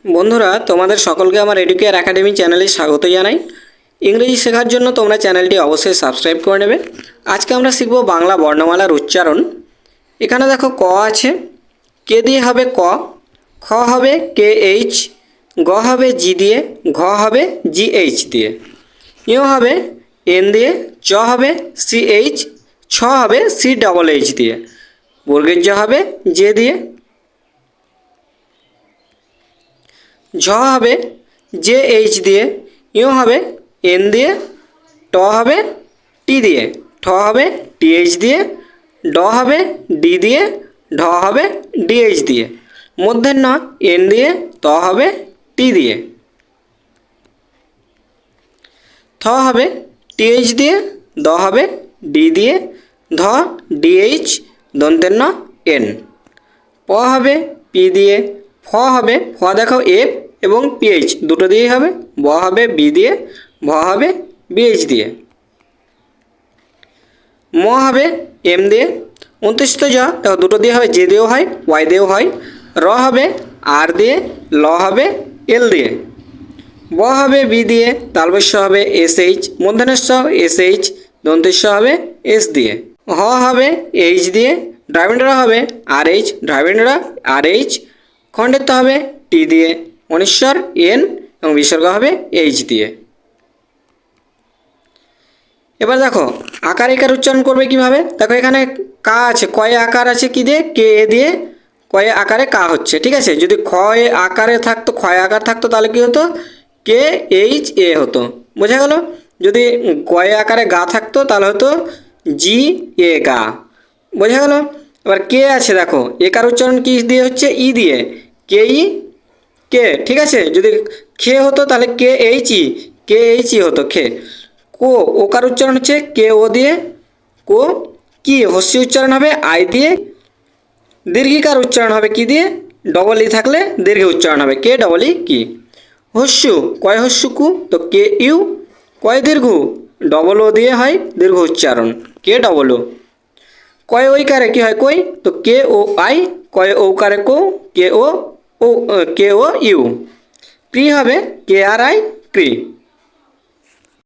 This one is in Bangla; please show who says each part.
Speaker 1: বন্ধুরা, তোমাদের সকলকে আমার এডুকেয়ার একাডেমি চ্যানেলে স্বাগত জানাই। ইংরেজি শেখার জন্য তোমরা চ্যানেলটি অবশ্যই সাবস্ক্রাইব করে নেবে। আজকে আমরা শিখব বাংলা বর্ণমালার উচ্চারণ। এখানে দেখো ক আছে, কে দিয়ে হবে ক, খ হবে কে এইচ, গ হবে জি দিয়ে, ঘ হবে জি এইচ দিয়ে, ইউ হবে এন দিয়ে, চ হবে সি এইচ, ছ হবে সি ডবল এইচ দিয়ে, বর্গের জ হবে জে দিয়ে, ঝ হবে জে এইচ দিয়ে, ইউ হবে এন দিয়ে, ট হবে টি দিয়ে, ঠ হবে টিএইচ দিয়ে, ড হবে ডি দিয়ে, ঢ হবে ডিএইচ দিয়ে, মূর্ধন্য এন দিয়ে, ত হবে টি দিয়ে, থ হবে টিএইচ দিয়ে, দ হবে ডি দিয়ে, ধ ডিএইচ দন্তেন্য এন, প হবে পি দিয়ে, ফ হবে ফ দেখো এফ এবং পিএইচ দুটো দিয়েই হবে, ব হবে বি দিয়ে, ভ হবে বিএইচ দিয়ে, ম হবে এম দিয়ে, 29 জ দেখো দুটো দিয়ে হবে, জে দিয়েও হয় ওয়াই দিয়েও হয়, র হবে আর দিয়ে, ল হবে এল দিয়ে, ব হবে বি দিয়ে, তালবস্য হবে এস এইচ, মূর্ধন্যস্ব এস এইচ, দন্তেস্ব হবে এস দিয়ে, হ হবে এইচ দিয়ে, দ্রাবিড় হবে আর এইচ, দ্রাবিড় আর এইচ, খণ্ডেত্ব হবে টি দিয়ে, অনিশ্বর এন এবং বিসর্গ হবে এইচ দিয়ে। এবার দেখো আকার একার উচ্চারণ করবে কিভাবে। দেখো এখানে কা আছে, কয়ে আকার আছে কি দিয়ে, কে এ দিয়ে, কয়ে আকারে কা হচ্ছে, ঠিক আছে। যদি ক্ষয় আকারে থাকতো, ক্ষয় আকার থাকতো তাহলে কি হতো, কে এইচ এ হতো, বোঝা গেল। যদি কয়ে আকারে গা থাকতো তাহলে হতো জি এ গা, বোঝা গেল। এবার কে আছে, দেখো একার উচ্চারণ কি দিয়ে হচ্ছে, ই দিয়ে, কে ই কে, ঠিক আছে। যদি খে হতো তাহলে K H E, K H E হতো খে। কো ওকার উচ্চারণ হচ্ছে কে ও দিয়ে, কো কি হস্যি উচ্চারণ হবে আই দিয়ে, দীর্ঘিকার উচ্চারণ হবে কি দিয়ে, ডবল ই থাকলে দীর্ঘ উচ্চারণ হবে কে ডবল ই কি। হস্যু কয় হস্যু কু, তো কে ইউ, কয় দীর্ঘ ডবল ও দিয়ে হয় দীর্ঘ উচ্চারণ কে ডবল ও। কয় ঐকারে কি হয় কই, তো কে ও আই, কয় ঔকারে কো, কে ও কে ও ইউ। ক্রি হবে কে আর আই ক্রি।